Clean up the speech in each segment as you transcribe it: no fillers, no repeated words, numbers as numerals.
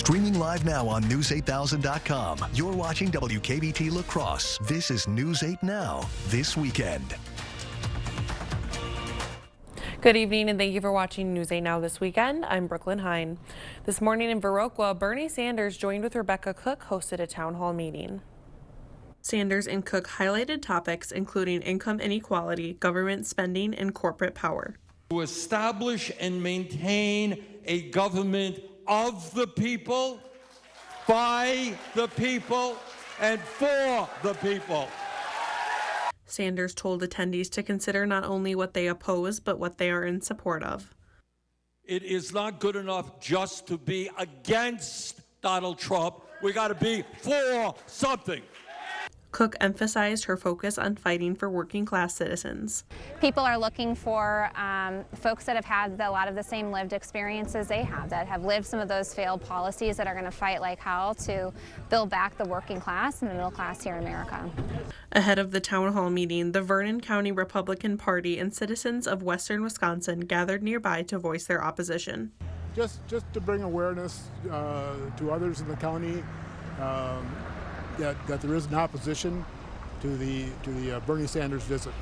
Streaming live now on News8000.com. You're watching WKBT La Crosse. This is News 8 Now, this weekend. Good evening and thank you for watching News 8 Now this weekend. I'm Brooklyn Hine. This morning in Viroqua, Bernie Sanders joined with Rebecca Cook hosted a town hall meeting. Sanders and Cook highlighted topics including income inequality, government spending, and corporate power. To establish and maintain a government of the people, by the people, and for the people. Sanders told attendees to consider not only what they oppose, but what they are in support of. It is not good enough just to be against Donald Trump. We got to be for something. Cook emphasized her focus on fighting for working class citizens. People are looking for folks that have had a lot of the same lived experiences they have, that have lived some of those failed policies, that are going to fight like hell to build back the working class and the middle class here in America. Ahead of the town hall meeting, the Vernon County Republican Party and citizens of western Wisconsin gathered nearby to voice their opposition. Just to bring awareness to others in the county that there is an opposition to the Bernie Sanders visit.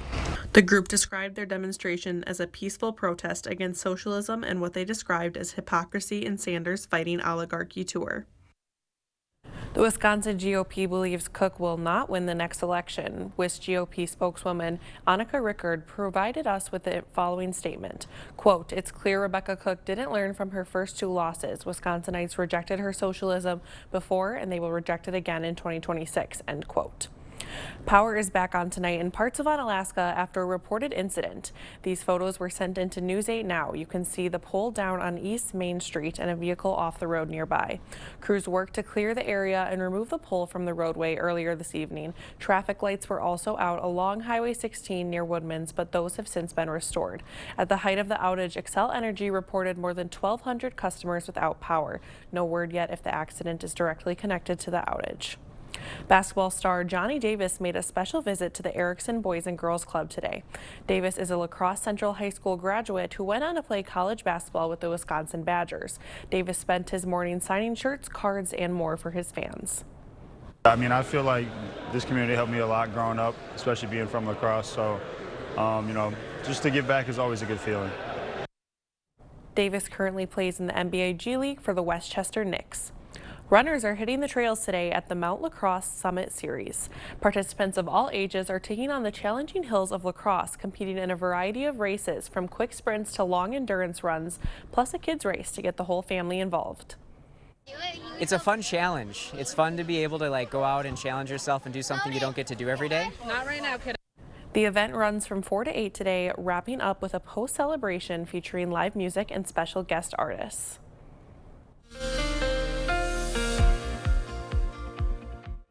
The group described their demonstration as a peaceful protest against socialism and what they described as hypocrisy in Sanders' fighting oligarchy tour. The Wisconsin GOP believes Cook will not win the next election. WIS GOP spokeswoman Annika Rickard provided us with the following statement. Quote, "It's clear Rebecca Cook didn't learn from her first two losses. Wisconsinites rejected her socialism before and they will reject it again in 2026, end quote. Power is back on tonight in parts of Unalaska after a reported incident. These photos were sent into News 8 Now. You can see the pole down on East Main Street and a vehicle off the road nearby. Crews worked to clear the area and remove the pole from the roadway earlier this evening. Traffic lights were also out along Highway 16 near Woodman's, but those have since been restored. At the height of the outage, Xcel Energy reported more than 1,200 customers without power. No word yet if the accident is directly connected to the outage. Basketball star Johnny Davis made a special visit to the Erickson Boys and Girls Club today. Davis is a La Crosse Central High School graduate who went on to play college basketball with the Wisconsin Badgers. Davis spent his morning signing shirts, cards, and more for his fans. I mean, I feel like this community helped me a lot growing up, especially being from La Crosse. So, just to give back is always a good feeling. Davis currently plays in the NBA G League for the Westchester Knicks. Runners are hitting the trails today at the Mount La Crosse Summit Series. Participants of all ages are taking on the challenging hills of La Crosse, competing in a variety of races from quick sprints to long endurance runs, plus a kids race to get the whole family involved. It's a fun challenge. It's fun to be able to go out and challenge yourself and do something you don't get to do every day. Not right now, kid. The event runs from 4 to 8 today, wrapping up with a post-celebration featuring live music and special guest artists.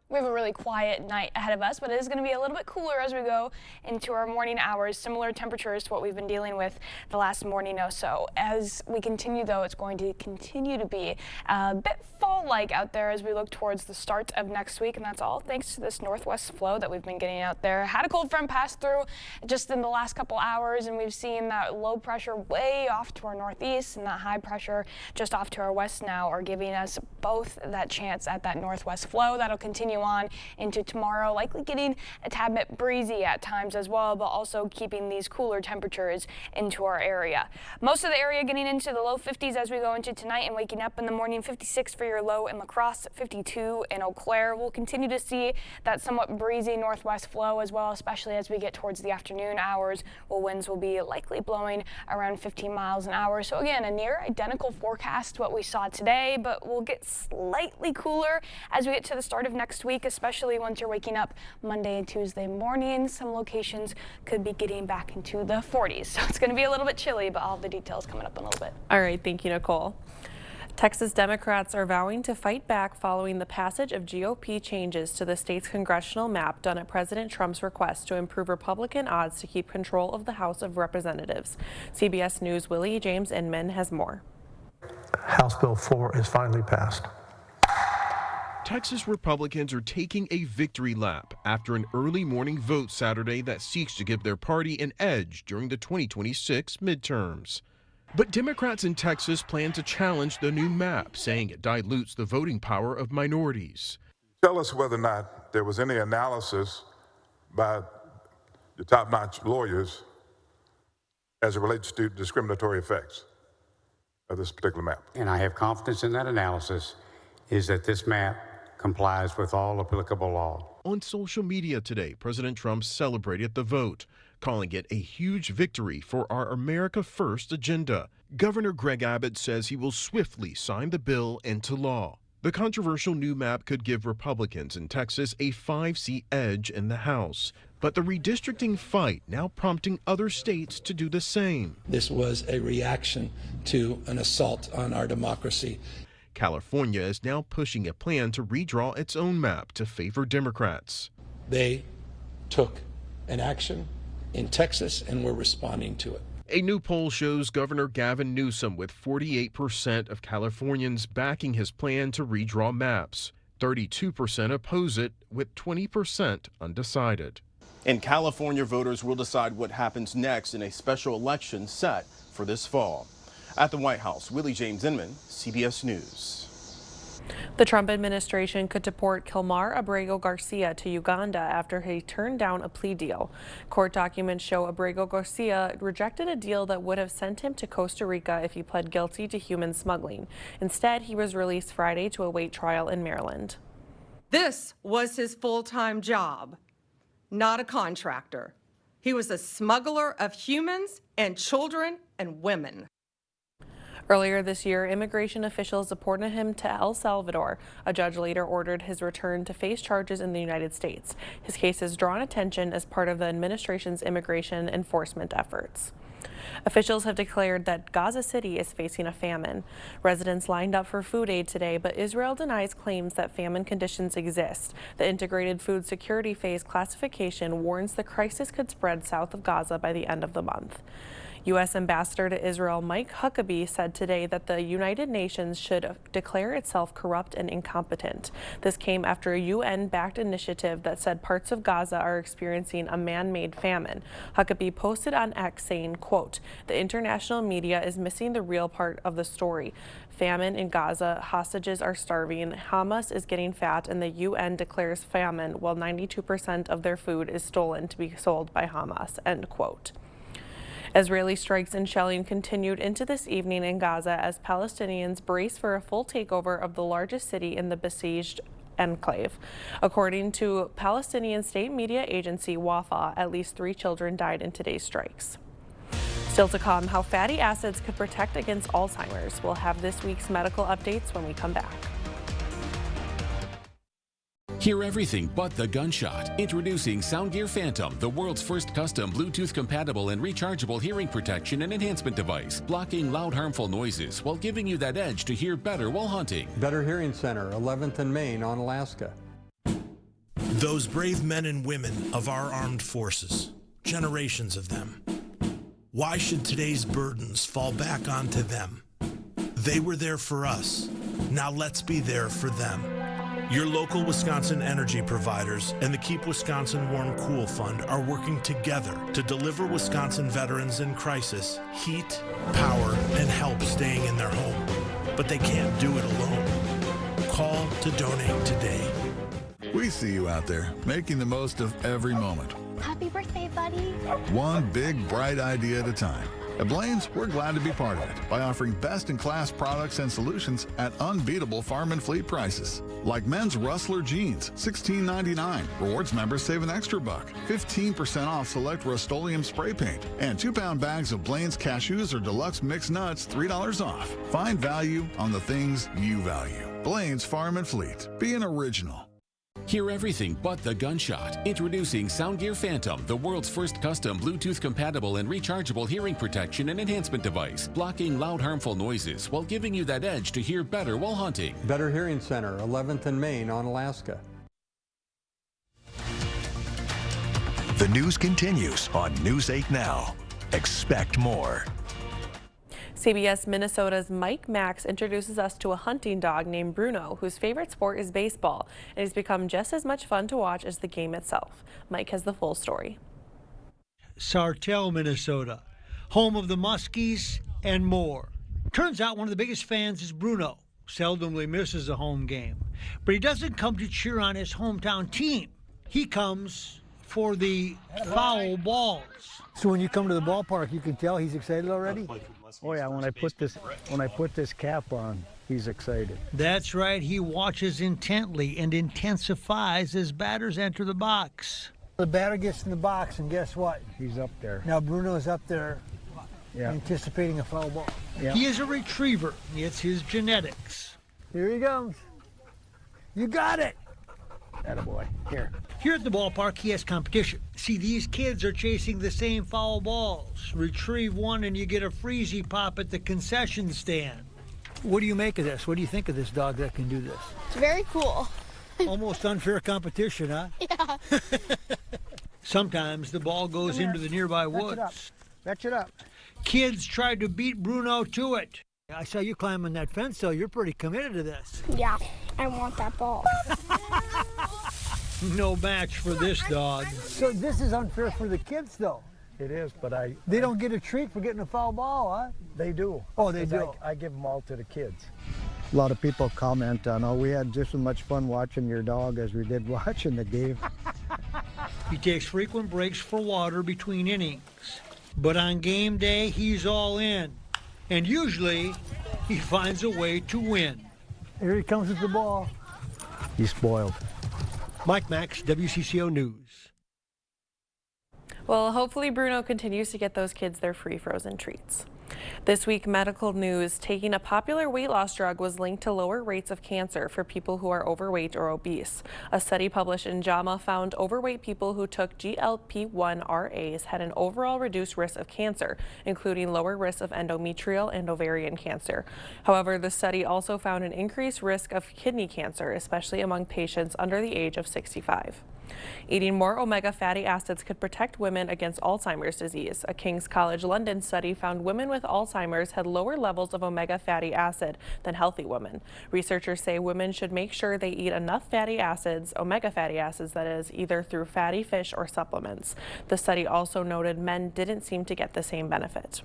We have a really quiet night ahead of us, but it is going to be a little bit cooler as we go into our morning hours. Similar temperatures to what we've been dealing with the last morning or so. As we continue, though, it's going to continue to be a bit fall-like out there as we look towards the start of next week, and that's all thanks to this northwest flow that we've been getting out there. Had a cold front pass through just in the last couple hours, and we've seen that low pressure way off to our northeast and that high pressure just off to our west now are giving us both that chance at that northwest flow. That'll continue on into tomorrow, likely getting a tad bit breezy at times as well, but also keeping these cooler temperatures into our area. Most of the area getting into the low 50s as we go into tonight and waking up in the morning. 56 for your low in La Crosse, 52 in Eau Claire. We'll continue to see that somewhat breezy northwest flow as well, especially as we get towards the afternoon hours. Winds will be likely blowing around 15 miles an hour. So again, a near identical forecast to what we saw today, but we'll get slightly cooler as we get to the start of next week, especially once you're waking up Monday and Tuesday morning. Some locations could be getting back into the 40s. So it's going to be a little bit chilly, but all the details coming up in a little bit. All right, thank you, Nicole. Texas Democrats are vowing to fight back following the passage of GOP changes to the state's congressional map done at President Trump's request to improve Republican odds to keep control of the House of Representatives. CBS News' Willie James Inman has more. House Bill 4 is finally passed. Texas Republicans are taking a victory lap after an early morning vote Saturday that seeks to give their party an edge during the 2026 midterms. But Democrats in Texas plan to challenge the new map, saying it dilutes the voting power of minorities. Tell us whether or not there was any analysis by the top-notch lawyers as it relates to discriminatory effects of this particular map. And I have confidence in that analysis, is that this map complies with all applicable law. On social media today, President Trump celebrated the vote, calling it a huge victory for our America First agenda. Governor Greg Abbott says he will swiftly sign the bill into law. The controversial new map could give Republicans in Texas a 5-seat edge in the House. But the redistricting fight now prompting other states to do the same. This was a reaction to an assault on our democracy. California is now pushing a plan to redraw its own map to favor Democrats. They took an action in Texas and we're responding to it. A new poll shows Governor Gavin Newsom with 48% of Californians backing his plan to redraw maps. 32% oppose it, with 20% undecided. In California, voters will decide what happens next in a special election set for this fall. At the White House, Willie James Inman, CBS News. The Trump administration could deport Kilmar Abrego Garcia to Uganda after he turned down a plea deal. Court documents show Abrego Garcia rejected a deal that would have sent him to Costa Rica if he pled guilty to human smuggling. Instead, he was released Friday to await trial in Maryland. This was his full-time job, not a contractor. He was a smuggler of humans and children and women. Earlier this year, immigration officials deported him to El Salvador. A judge later ordered his return to face charges in the United States. His case has drawn attention as part of the administration's immigration enforcement efforts. Officials have declared that Gaza City is facing a famine. Residents lined up for food aid today, but Israel denies claims that famine conditions exist. The Integrated Food Security Phase classification warns the crisis could spread south of Gaza by the end of the month. U.S. Ambassador to Israel Mike Huckabee said today that the United Nations should declare itself corrupt and incompetent. This came after a UN-backed initiative that said parts of Gaza are experiencing a man-made famine. Huckabee posted on X saying, quote, "The international media is missing the real part of the story. Famine in Gaza, hostages are starving, Hamas is getting fat, and the UN declares famine while 92% of their food is stolen to be sold by Hamas," end quote. Israeli strikes and shelling continued into this evening in Gaza as Palestinians brace for a full takeover of the largest city in the besieged enclave. According to Palestinian state media agency Wafa, at least 3 children died in today's strikes. Still to come, how fatty acids could protect against Alzheimer's. We'll have this week's medical updates when we come back. Hear everything but the gunshot. Introducing Soundgear Phantom, the world's first custom Bluetooth-compatible and rechargeable hearing protection and enhancement device, blocking loud, harmful noises while giving you that edge to hear better while hunting. Better Hearing Center, 11th and Main on Alaska. Those brave men and women of our armed forces, generations of them. Why should today's burdens fall back onto them? They were there for us. Now let's be there for them. Your local Wisconsin energy providers and the Keep Wisconsin Warm Cool Fund are working together to deliver Wisconsin veterans in crisis heat, power, and help staying in their home. But they can't do it alone. Call to donate today. We see you out there, making the most of every moment. Happy birthday, buddy. One big, bright idea at a time. At Blaine's, we're glad to be part of it by offering best-in-class products and solutions at unbeatable farm and fleet prices. Like men's Rustler jeans, $16.99. Rewards members save an extra $1. 15% off select Rust-Oleum spray paint. And 2-pound bags of Blaine's cashews or deluxe mixed nuts, $3 off. Find value on the things you value. Blaine's Farm and Fleet. Be an original. Hear everything but the gunshot. Introducing Soundgear Phantom, the world's first custom Bluetooth-compatible and rechargeable hearing protection and enhancement device, blocking loud, harmful noises while giving you that edge to hear better while hunting. Better Hearing Center, 11th and Main on Alaska. The news continues on News 8 Now. Expect more. CBS Minnesota's Mike Max introduces us to a hunting dog named Bruno, whose favorite sport is baseball, and he's become just as much fun to watch as the game itself. Mike has the full story. Sartell, Minnesota, home of the Muskies and more. Turns out one of the biggest fans is Bruno. Seldomly misses a home game. But he doesn't come to cheer on his hometown team. He comes for the foul balls. So when you come to the ballpark, you can tell he's excited already? Oh yeah, when I put this cap on, he's excited. That's right, he watches intently and intensifies as batters enter the box. The batter gets in the box, and guess what? He's up there. Now Bruno's up there anticipating a foul ball. Yeah. He is a retriever. It's his genetics. Here he comes. You got it. Attaboy. Here. Here at the ballpark, he has competition. See, these kids are chasing the same foul balls. Retrieve one and you get a freezy pop at the concession stand. What do you make of this? What do you think of this dog that can do this? It's very cool. Almost unfair competition, huh? Yeah. Sometimes the ball goes into the nearby woods. Fetch it up. Kids tried to beat Bruno to it. I saw you climbing that fence, so you're pretty committed to this. Yeah, I want that ball. No match for this dog. So this is unfair for the kids, though. It is, but they don't get a treat for getting a foul ball, huh? They do. Oh, they do. I give them all to the kids. A lot of people comment on, we had just as much fun watching your dog as we did watching the game. He takes frequent breaks for water between innings. But on game day, he's all in. And usually, he finds a way to win. Here he comes with the ball. He's spoiled. Mike Max, WCCO News. Well, hopefully Bruno continues to get those kids their free frozen treats. This week, medical news: taking a popular weight loss drug was linked to lower rates of cancer for people who are overweight or obese. A study published in JAMA found overweight people who took GLP-1 RAs had an overall reduced risk of cancer, including lower risk of endometrial and ovarian cancer. However, the study also found an increased risk of kidney cancer, especially among patients under the age of 65. Eating more omega fatty acids could protect women against Alzheimer's disease. A King's College London study found women with Alzheimer's had lower levels of omega fatty acid than healthy women. Researchers say women should make sure they eat enough fatty acids, omega fatty acids that is, either through fatty fish or supplements. The study also noted men didn't seem to get the same benefit.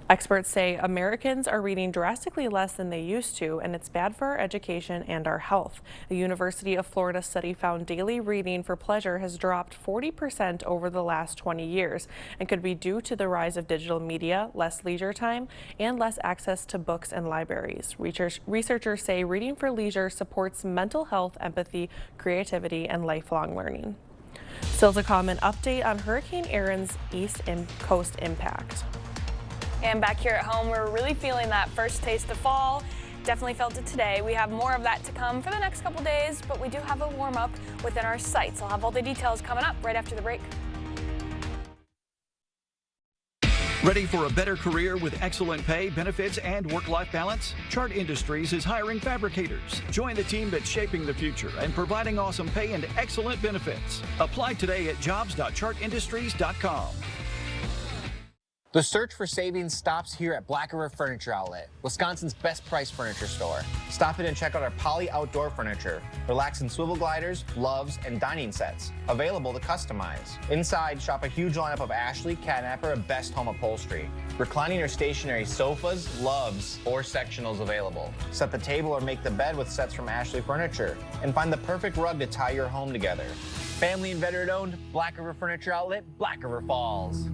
Experts say Americans are reading drastically less than they used to, and it's bad for our education and our health. The University of Florida study found daily reading for pleasure has dropped 40% over the last 20 years and could be due to the rise of digital media, less leisure time, and less access to books and libraries. Researchers say reading for leisure supports mental health, empathy, creativity, and lifelong learning. Still to come, an update on Hurricane Aaron's East Coast impact. And back here at home, we're really feeling that first taste of fall. Definitely felt it today. We have more of that to come for the next couple days, but we do have a warm up within our sights. I'll have all the details coming up right after the break. Ready for a better career with excellent pay, benefits, and work-life balance? Chart Industries is hiring fabricators. Join the team that's shaping the future and providing awesome pay and excellent benefits. Apply today at jobs.chartindustries.com. The search for savings stops here at Black River Furniture Outlet, Wisconsin's best price furniture store. Stop in and check out our Poly outdoor furniture, relax in swivel gliders, loves, and dining sets, available to customize. Inside, shop a huge lineup of Ashley, Catnapper, and Best Home Upholstery. Reclining or stationary sofas, loves, or sectionals available. Set the table or make the bed with sets from Ashley Furniture, and find the perfect rug to tie your home together. Family and veteran-owned, Black River Furniture Outlet, Black River Falls.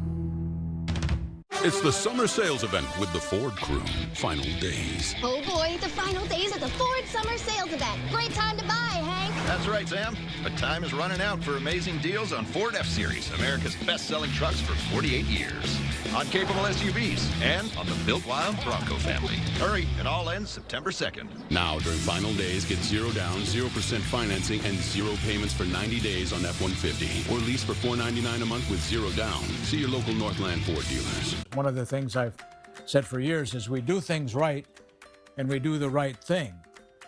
It's the summer sales event with the Ford crew. Final days. Oh boy, the final days of the Ford Summer Sales Event. Great time to buy, Hank. That's right, Sam. But time is running out for amazing deals on Ford F-Series, America's best-selling trucks for 48 years. On capable SUVs and on the built wild Bronco family. Hurry, it all ends September 2nd. Now, during final days, get 0 down, 0% financing, and 0 payments for 90 days on F-150. Or lease for $499 a month with 0 down. See your local Northland Ford dealers. One of the things I've said for years is we do things right and we do the right thing.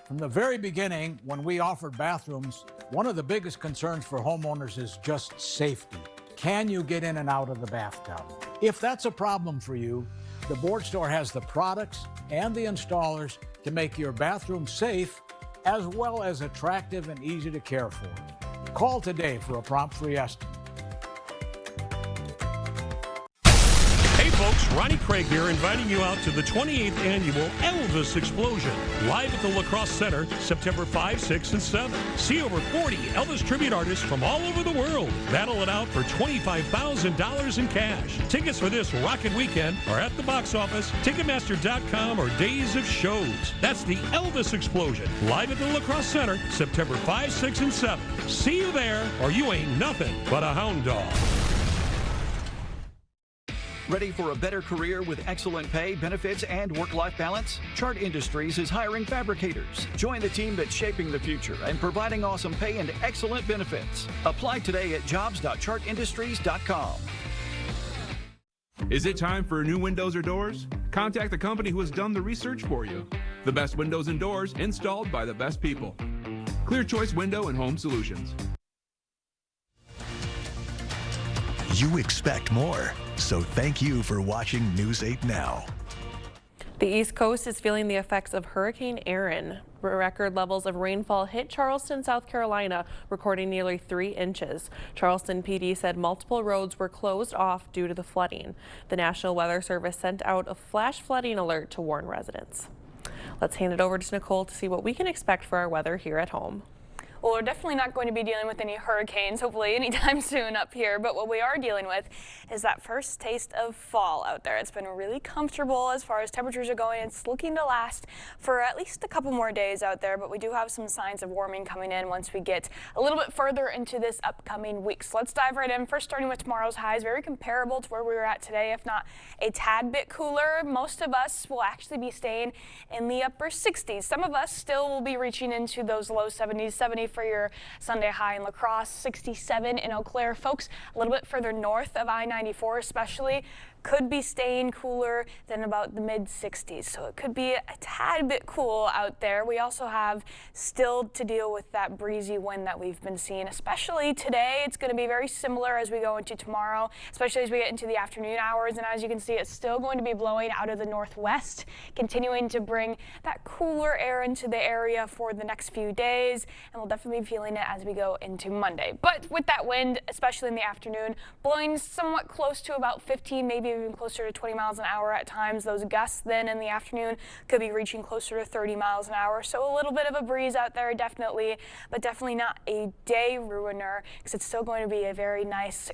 From the very beginning, when we offered bathrooms, one of the biggest concerns for homeowners is just safety. Can you get in and out of the bathtub? If that's a problem for you, the Board Store has the products and the installers to make your bathroom safe as well as attractive and easy to care for. Call today for a prompt free estimate. Hey folks, Ronnie Craig here, inviting you out to the 28th annual Elvis Explosion, live at the La Crosse Center, September 5, 6, and 7. See over 40 Elvis tribute artists from all over the world. Battle it out for $25,000 in cash. Tickets for this rockin' weekend are at the box office, Ticketmaster.com, or Days of Shows. That's the Elvis Explosion, live at the La Crosse Center, September 5, 6, and 7. See you there, or you ain't nothing but a hound dog. Ready for a better career with excellent pay, benefits, and work-life balance? Chart Industries is hiring fabricators. Join the team that's shaping the future and providing awesome pay and excellent benefits. Apply today at jobs.chartindustries.com. Is it time for new windows or doors? Contact the company who has done the research for you. The best windows and doors installed by the best people. Clear Choice Window and Home Solutions. You expect more, so thank you for watching News 8 Now. The East Coast is feeling the effects of Hurricane Erin. Record levels of rainfall hit Charleston, South Carolina, recording nearly 3 inches. Charleston PD said multiple roads were closed off due to the flooding. The National Weather Service sent out a flash flooding alert to warn residents. Let's hand it over to Nicole to see what we can expect for our weather here at home. Well, we're definitely not going to be dealing with any hurricanes, hopefully anytime soon up here, but what we are dealing with is that first taste of fall out there. It's been really comfortable as far as temperatures are going. It's looking to last for at least a couple more days out there, but we do have some signs of warming coming in once we get a little bit further into this upcoming week. So let's dive right in. First, starting with tomorrow's highs, very comparable to where we were at today, if not a tad bit cooler. Most of us will actually be staying in the upper 60s. Some of us still will be reaching into those low 70s, 70 for your Sunday high in La Crosse, 67 in Eau Claire. Folks, a little bit further north of I-94 especially, could be staying cooler than about the mid-60s, so it could be a tad bit cool out there. We also have still to deal with that breezy wind that we've been seeing, especially today. It's going to be very similar as we go into tomorrow, especially as we get into the afternoon hours, and as you can see, it's still going to be blowing out of the northwest, continuing to bring that cooler air into the area for the next few days, and we'll definitely be feeling it as we go into Monday. But with that wind, especially in the afternoon, blowing somewhat close to about 15, maybe even closer to 20 miles an hour at times. Those gusts then in the afternoon could be reaching closer to 30 miles an hour. So a little bit of a breeze out there, definitely, but definitely not a day ruiner because it's still going to be a very nice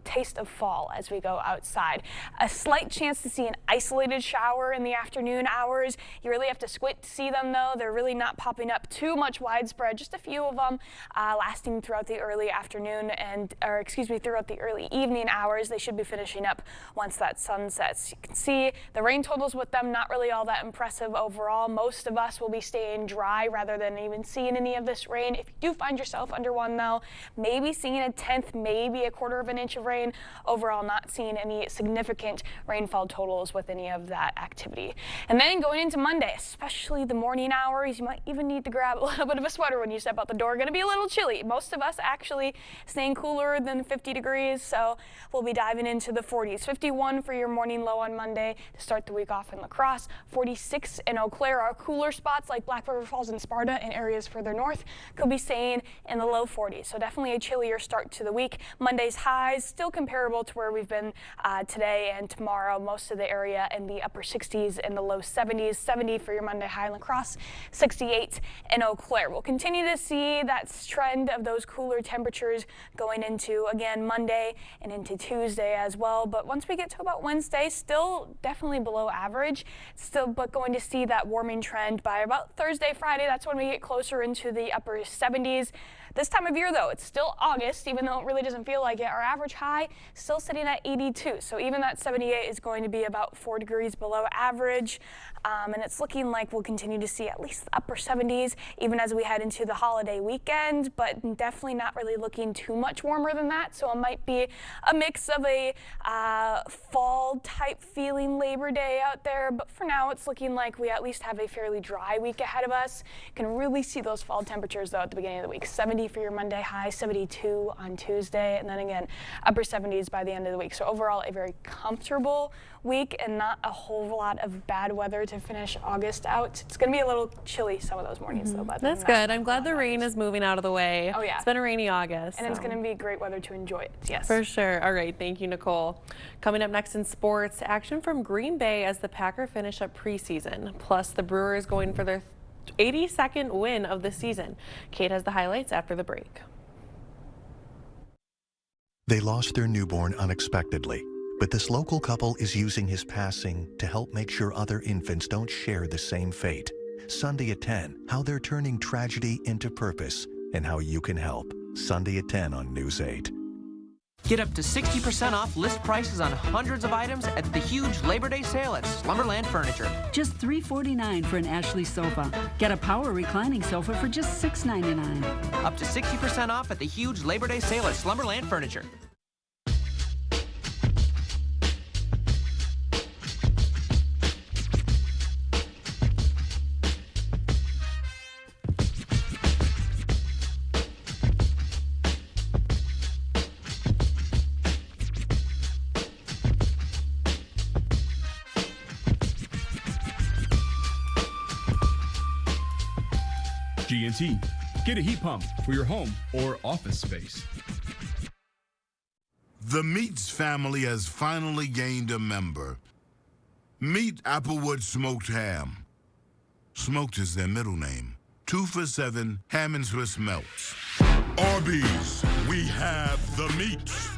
taste of fall as we go outside. A slight chance to see an isolated shower in the afternoon hours. You really have to squint to see them though. They're really not popping up too much widespread, just a few of them lasting throughout the early afternoon throughout the early evening hours. They should be finishing up once that sun sets. You can see the rain totals with them not really all that impressive overall. Most of us will be staying dry rather than even seeing any of this rain. If you do find yourself under one though, maybe seeing a tenth, maybe a quarter of an inch of rain. Overall, not seeing any significant rainfall totals with any of that activity. And then going into Monday, especially the morning hours, you might even need to grab a little bit of a sweater when you step out the door. Going to be a little chilly. Most of us actually staying cooler than 50 degrees, so we'll be diving into the 40s. 51 for your morning low on Monday to start the week off in La Crosse. 46 in Eau Claire. Our cooler spots like Black River Falls and Sparta and areas further north could be staying in the low 40s. So definitely a chillier start to the week. Monday's highs still comparable to where we've been today and tomorrow. Most of the area in the upper 60s and the low 70s. 70 for your Monday high in La Crosse. 68 in Eau Claire. We'll continue to see that trend of those cooler temperatures going into, again, Monday and into Tuesday as well. But once we get to about Wednesday, still definitely below average, but going to see that warming trend by about Thursday, Friday. That's when we get closer into the upper 70s. This time of year, though, it's still August, even though it really doesn't feel like it. Our average high still sitting at 82, so even that 78 is going to be about 4 degrees below average, and it's looking like we'll continue to see at least the upper 70s even as we head into the holiday weekend, but definitely not really looking too much warmer than that, so it might be a mix of a fall-type feeling Labor Day out there, but for now it's looking like we at least have a fairly dry week ahead of us. You can really see those fall temperatures, though, at the beginning of the week. 70 70 for your Monday high, 72 on Tuesday, and then again, upper 70s by the end of the week. So overall, a very comfortable week and not a whole lot of bad weather to finish August out. It's going to be a little chilly some of those mornings, though. But that's good. I'm glad the rain is moving out of the way. Oh, yeah. It's been a rainy August. And it's going to be great weather to enjoy it, yes. For sure. All right. Thank you, Nicole. Coming up next in sports, action from Green Bay as the Packers finish up preseason. Plus, the Brewers going for their 82nd win of the season. Kate has the highlights after the break. They lost their newborn unexpectedly, but this local couple is using his passing to help make sure other infants don't share the same fate. Sunday at 10, how they're turning tragedy into purpose and how you can help. Sunday at 10 on News 8. Get up to 60% off list prices on hundreds of items at the huge Labor Day sale at Slumberland Furniture. Just $349 for an Ashley sofa. Get a power reclining sofa for just $699. Up to 60% off at the huge Labor Day sale at Slumberland Furniture. G&T. Get a heat pump for your home or office space. The Meats family has finally gained a member. Meet Applewood Smoked Ham. Smoked is their middle name. 2 for $7 ham and Swiss melts. Arby's, we have the meats.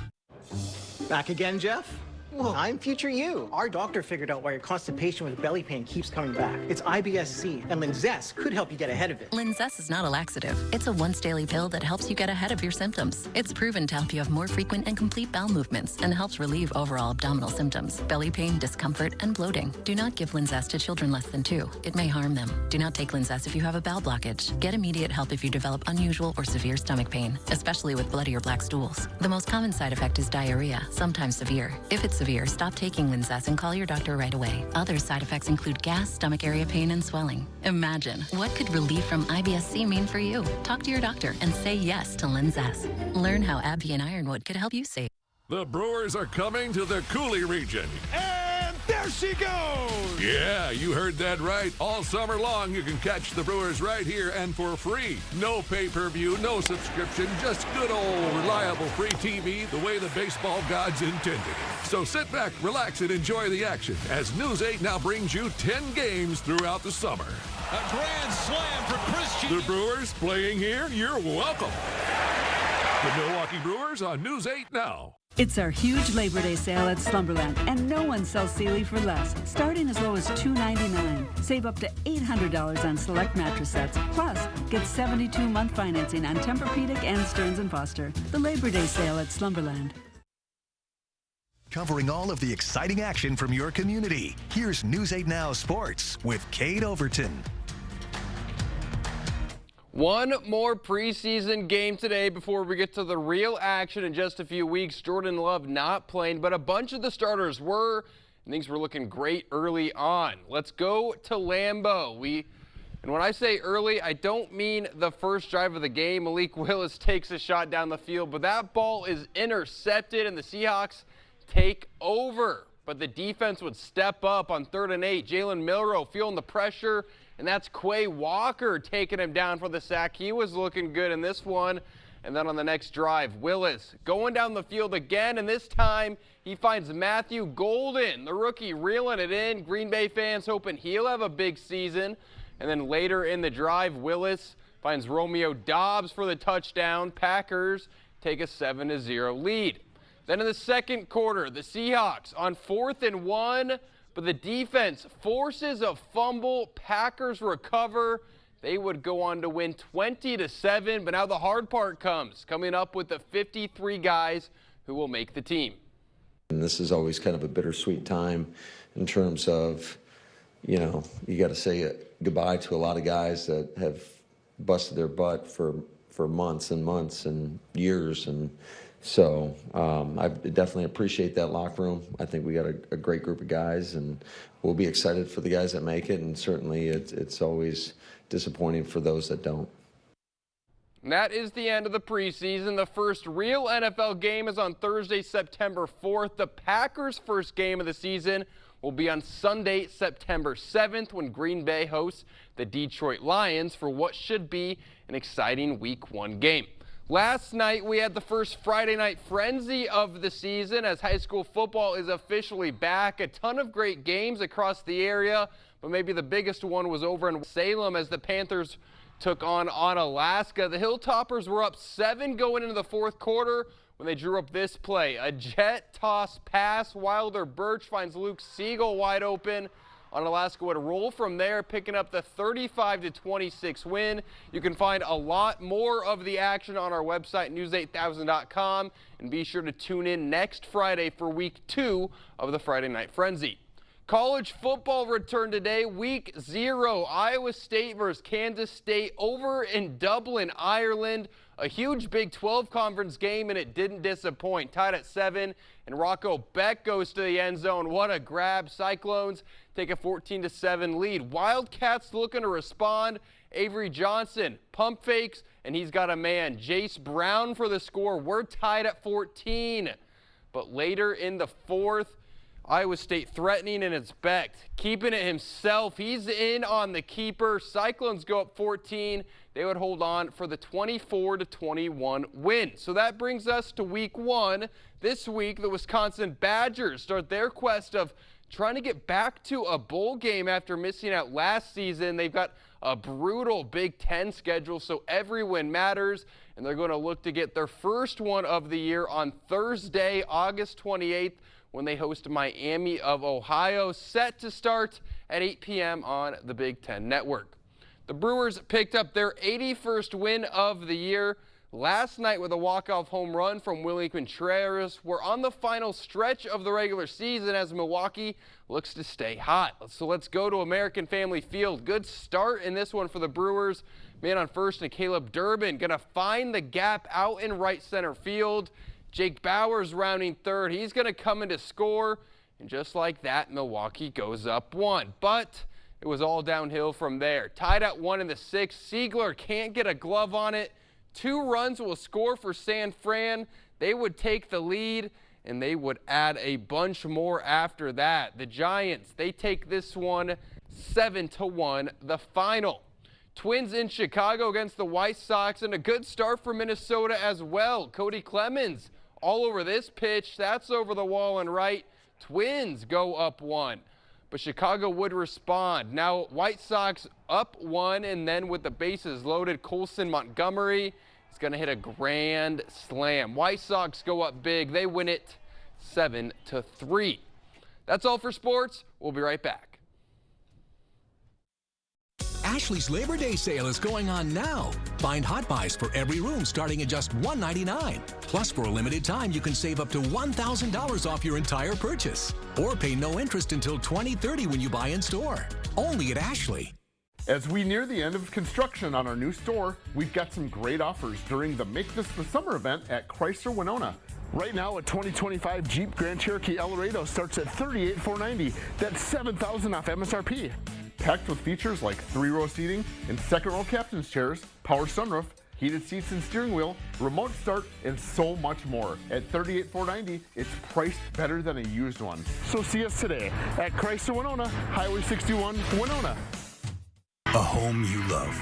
Back again, Jeff? Well, I'm future you. Our doctor figured out why your constipation with belly pain keeps coming back. It's IBS-C, and Linzess could help you get ahead of it. Linzess is not a laxative. It's a once-daily pill that helps you get ahead of your symptoms. It's proven to help you have more frequent and complete bowel movements and helps relieve overall abdominal symptoms, belly pain, discomfort, and bloating. Do not give Linzess to children less than 2. It may harm them. Do not take Linzess if you have a bowel blockage. Get immediate help if you develop unusual or severe stomach pain, especially with bloody or black stools. The most common side effect is diarrhea, sometimes severe. If it's severe, stop taking Linzess and call your doctor right away. Other side effects include gas, stomach area pain, and swelling. Imagine, what could relief from IBS-C mean for you? Talk to your doctor and say yes to Linzess. Learn how AbbVie and Ironwood could help you save. The Brewers are coming to the Cooley region. And there she goes! Yeah, you heard that right. All summer long, you can catch the Brewers right here and for free. No pay-per-view, no subscription, just good old reliable free TV the way the baseball gods intended. So sit back, relax, and enjoy the action as News 8 now brings you 10 games throughout the summer. A grand slam for Christian. The Brewers playing here, you're welcome. The Milwaukee Brewers on News 8 now. It's our huge Labor Day sale at Slumberland, and no one sells Sealy for less, starting as low as $299. Save up to $800 on select mattress sets. Plus, get 72-month financing on Tempur-Pedic and Stearns & Foster. The Labor Day sale at Slumberland. Covering all of the exciting action from your community. Here's News 8 Now Sports with Kate Overton. One more preseason game today before we get to the real action in just a few weeks. Jordan Love not playing, but a bunch of the starters were, and things were looking great early on. Let's go to Lambeau. And when I say early, I don't mean the first drive of the game. Malik Willis takes a shot down the field, but that ball is intercepted, and the Seahawks take over. But the defense would step up on 3rd and 8. Jalen Milroe feeling the pressure, and that's Quay Walker taking him down for the sack. He was looking good in this one. And then on the next drive, Willis going down the field again, and this time he finds Matthew Golden, the rookie, reeling it in. Green Bay fans hoping he'll have a big season. And then later in the drive, Willis finds Romeo Doubs for the touchdown. Packers take a 7-0 lead. Then in the second quarter, the Seahawks on 4th and 1, but the defense forces a fumble. Packers recover. They would go on to win 20-7, but now the hard part comes, coming up with the 53 guys who will make the team. And this is always kind of a bittersweet time in terms of, you know, you got to say goodbye to a lot of guys that have busted their butt for months and months and years. And so I definitely appreciate that locker room. I think we got a great group of guys, and we'll be excited for the guys that make it. And certainly it's always disappointing for those that don't. And that is the end of the preseason. The first real NFL game is on Thursday, September 4th. The Packers' first game of the season will be on Sunday, September 7th, when Green Bay hosts the Detroit Lions for what should be an exciting Week 1 game. Last night, we had the first Friday night frenzy of the season as high school football is officially back. A ton of great games across the area, but maybe the biggest one was over in Salem as the Panthers took on Alaska. The Hilltoppers were up 7 going into the fourth quarter when they drew up this play. A jet toss pass. Wilder Birch finds Luke Siegel wide open. Alaska would roll from there, picking up the 35-26 win. You can find a lot more of the action on our website, news8000.com, and be sure to tune in next Friday for Week 2 of the Friday Night Frenzy. College football returned today, Week 0. Iowa State versus Kansas State over in Dublin, Ireland. A huge Big 12 conference game, and it didn't disappoint. Tied at 7, and Rocco Beck goes to the end zone. What a grab. Cyclones take a 14-7 lead. Wildcats looking to respond. Avery Johnson pump fakes, and he's got a man. Jace Brown for the score. We're tied at 14. But later in the fourth, Iowa State threatening, and it's Beck keeping it himself. He's in on the keeper. Cyclones go up 14. They would hold on for the 24-21 win. So that brings us to Week 1. This week, the Wisconsin Badgers start their quest of trying to get back to a bowl game after missing out last season. They've got a brutal Big Ten schedule, so every win matters, and they're going to look to get their first one of the year on Thursday, August 28th, when they host Miami of Ohio, set to start at 8 p.m. on the Big Ten Network. The Brewers picked up their 81st win of the year last night with a walk-off home run from Willie Contreras. We're on the final stretch of the regular season as Milwaukee looks to stay hot. So let's go to American Family Field. Good start in this one for the Brewers. Man on first and Caleb Durbin going to find the gap out in right center field. Jake Bauers rounding third. He's going to come in to score. And just like that, Milwaukee goes up 1. But it was all downhill from there. Tied at 1 in the 6th. Siegler can't get a glove on it. 2 runs will score for San Fran. They would take the lead, and they would add a bunch more after that. The Giants, they take this one 7-1, the final. Twins in Chicago against the White Sox, and a good start for Minnesota as well. Cody Clemens all over this pitch. That's over the wall and right. Twins go up 1. But Chicago would respond. Now White Sox up 1, and then with the bases loaded, Colson Montgomery is going to hit a grand slam. White Sox go up big. They win it 7-3. That's all for sports. We'll be right back. Ashley's Labor Day sale is going on now. Find hot buys for every room starting at just $199. Plus, for a limited time, you can save up to $1,000 off your entire purchase. Or pay no interest until 2030 when you buy in store. Only at Ashley. As we near the end of construction on our new store, we've got some great offers during the Make This the Summer event at Chrysler Winona. Right now, a 2025 Jeep Grand Cherokee El Laredo starts at $38,490. That's $7,000 off MSRP. Packed with features like 3-row seating and second-row captain's chairs, power sunroof, heated seats and steering wheel, remote start, and so much more. At $38,490, it's priced better than a used one. So see us today at Chrysler Winona, Highway 61, Winona. A home you love.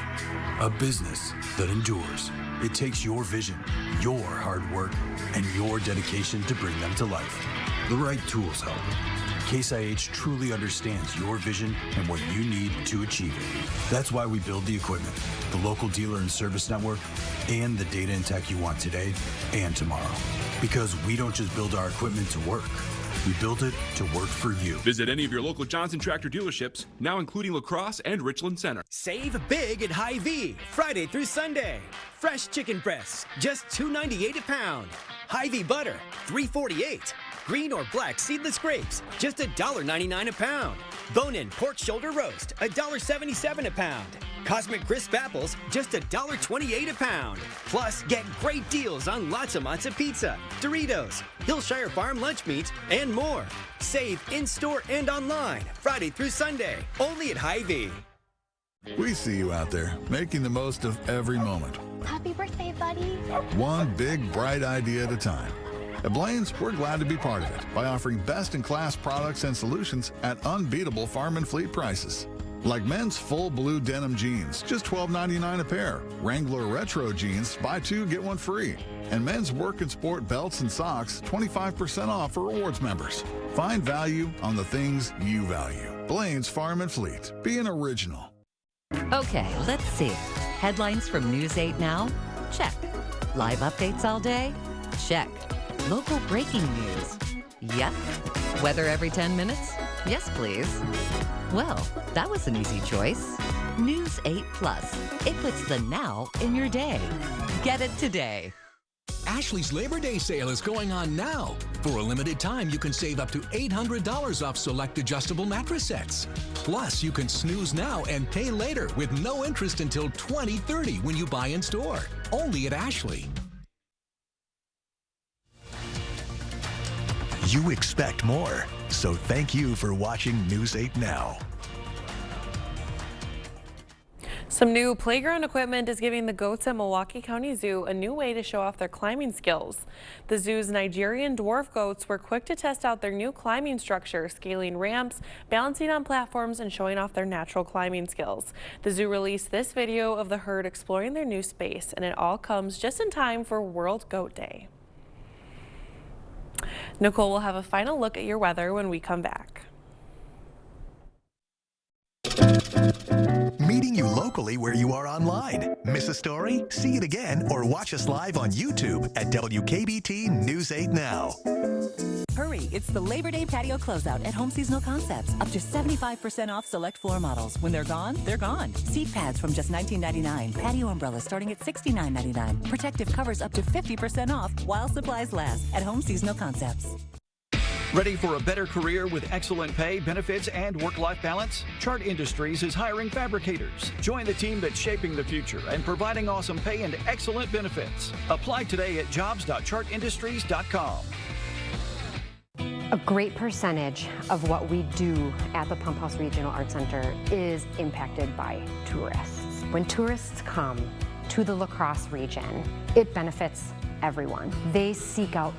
A business that endures. It takes your vision, your hard work, and your dedication to bring them to life. The right tools help. Case IH truly understands your vision and what you need to achieve it. That's why we build the equipment, the local dealer and service network, and the data and tech you want today and tomorrow. Because we don't just build our equipment to work. We built it to work for you. Visit any of your local Johnson Tractor dealerships, now including La Crosse and Richland Center. Save big at Hy-Vee, Friday through Sunday. Fresh chicken breasts, just $2.98 a pound. Hy-Vee butter, $3.48. Green or black seedless grapes, just $1.99 a pound. Bone-in pork shoulder roast, $1.77 a pound. Cosmic Crisp apples, just $1.28 a pound. Plus, get great deals on lots of pizza, Doritos, Hillshire Farm lunch meats, and more. Save in-store and online, Friday through Sunday, only at Hy-Vee. We see you out there, making the most of every moment. Happy birthday, buddy. One big, bright idea at a time. At Blaine's, we're glad to be part of it by offering best-in-class products and solutions at unbeatable farm and fleet prices. Like men's full blue denim jeans, just $12.99 a pair. Wrangler Retro jeans, buy two, get one free. And men's work and sport belts and socks, 25% off for rewards members. Find value on the things you value. Blaine's Farm and Fleet. Be an original. Okay, let's see. Headlines from News 8 Now? Check. Live updates all day? Check. Local breaking news? Yep. Weather every 10 minutes? Yes, please. Well, that was an easy choice. News 8 Plus. It puts the now in your day. Get it today. Ashley's Labor Day sale is going on now. For a limited time, you can save up to $800 off select adjustable mattress sets. Plus, you can snooze now and pay later with no interest until 2030 when you buy in store. Only at Ashley. You expect more, so thank you for watching News 8 Now. Some new playground equipment is giving the goats at Milwaukee County Zoo a new way to show off their climbing skills. The zoo's Nigerian dwarf goats were quick to test out their new climbing structure, scaling ramps, balancing on platforms, and showing off their natural climbing skills. The zoo released this video of the herd exploring their new space, and it all comes just in time for World Goat Day. Nicole will have a final look at your weather when we come back. Meeting you locally where you are online. Miss a story? See it again or watch us live on YouTube at WKBT News 8 Now. Hurry, it's the Labor Day patio closeout at Home Seasonal Concepts. Up to 75% off select floor models. When they're gone, they're gone. Seat pads from just $19.99. Patio umbrellas starting at $69.99. Protective covers up to 50% off while supplies last at Home Seasonal Concepts. Ready for a better career with excellent pay, benefits, and work-life balance? Chart Industries is hiring fabricators. Join the team that's shaping the future and providing awesome pay and excellent benefits. Apply today at jobs.chartindustries.com. A great percentage of what we do at the Pump House Regional Arts Center is impacted by tourists. When tourists come to the La Crosse region, it benefits everyone. They seek out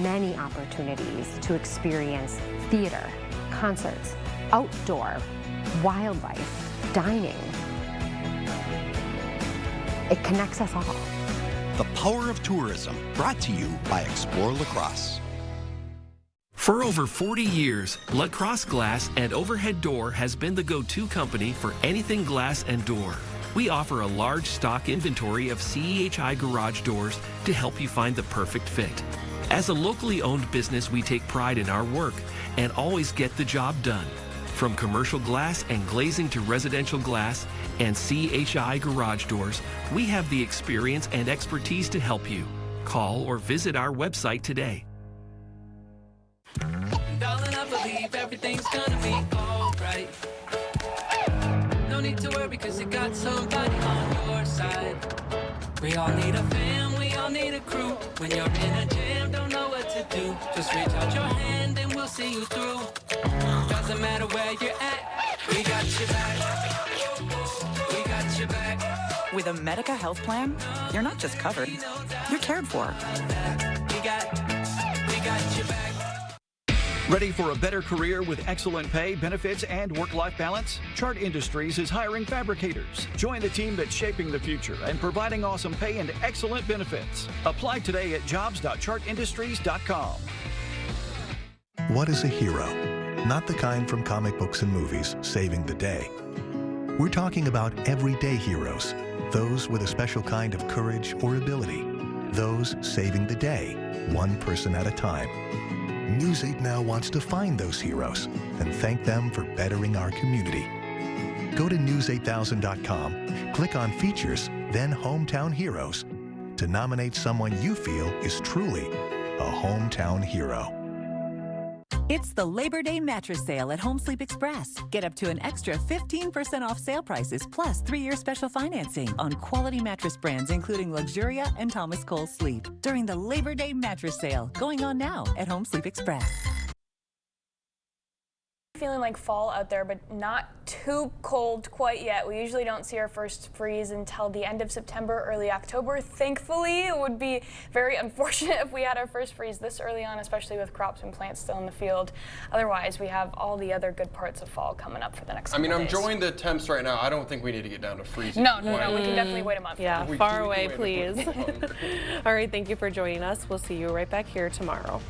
many opportunities to experience theater, concerts, outdoor, wildlife, dining. It connects us all. The Power of Tourism, brought to you by Explore La Crosse. For over 40 years, La Crosse Glass and Overhead Door has been the go-to company for anything glass and door. We offer a large stock inventory of CEHI garage doors to help you find the perfect fit. As a locally owned business, we take pride in our work and always get the job done. From commercial glass and glazing to residential glass and CEHI garage doors, we have the experience and expertise to help you. Call or visit our website today. Darling, I believe everything's gonna be alright. No need to worry because you got somebody on your side. We all need a fam, we all need a crew. When you're in a jam, don't know what to do. Just reach out your hand and we'll see you through. Doesn't matter where you're at, we got your back. We got your back. With a Medica health plan, you're not just covered, you're cared for. We got your back. Ready for a better career with excellent pay, benefits, and work-life balance? Chart Industries is hiring fabricators. Join the team that's shaping the future and providing awesome pay and excellent benefits. Apply today at jobs.chartindustries.com. What is a hero? Not the kind from comic books and movies, saving the day. We're talking about everyday heroes, those with a special kind of courage or ability, those saving the day, one person at a time. News 8 Now wants to find those heroes and thank them for bettering our community. Go to news8000.com, click on Features, then Hometown Heroes to nominate someone you feel is truly a hometown hero. It's the Labor Day mattress sale at Home Sleep Express. Get up to an extra 15% off sale prices plus 3-year special financing on quality mattress brands including Luxuria and Thomas Cole Sleep during the Labor Day mattress sale going on now at Home Sleep Express. Feeling like fall out there, but not too cold quite yet. We usually don't see our first freeze until the end of September, early October. Thankfully, it would be very unfortunate if we had our first freeze this early on, especially with crops and plants still in the field. Otherwise, we have all the other good parts of fall coming up for the next couple I'm days. enjoying the temps right now. I don't think we need to get down to freezing. No, we can definitely wait a month. Yeah, far away, please. All right, thank you for joining us. We'll see you right back here tomorrow.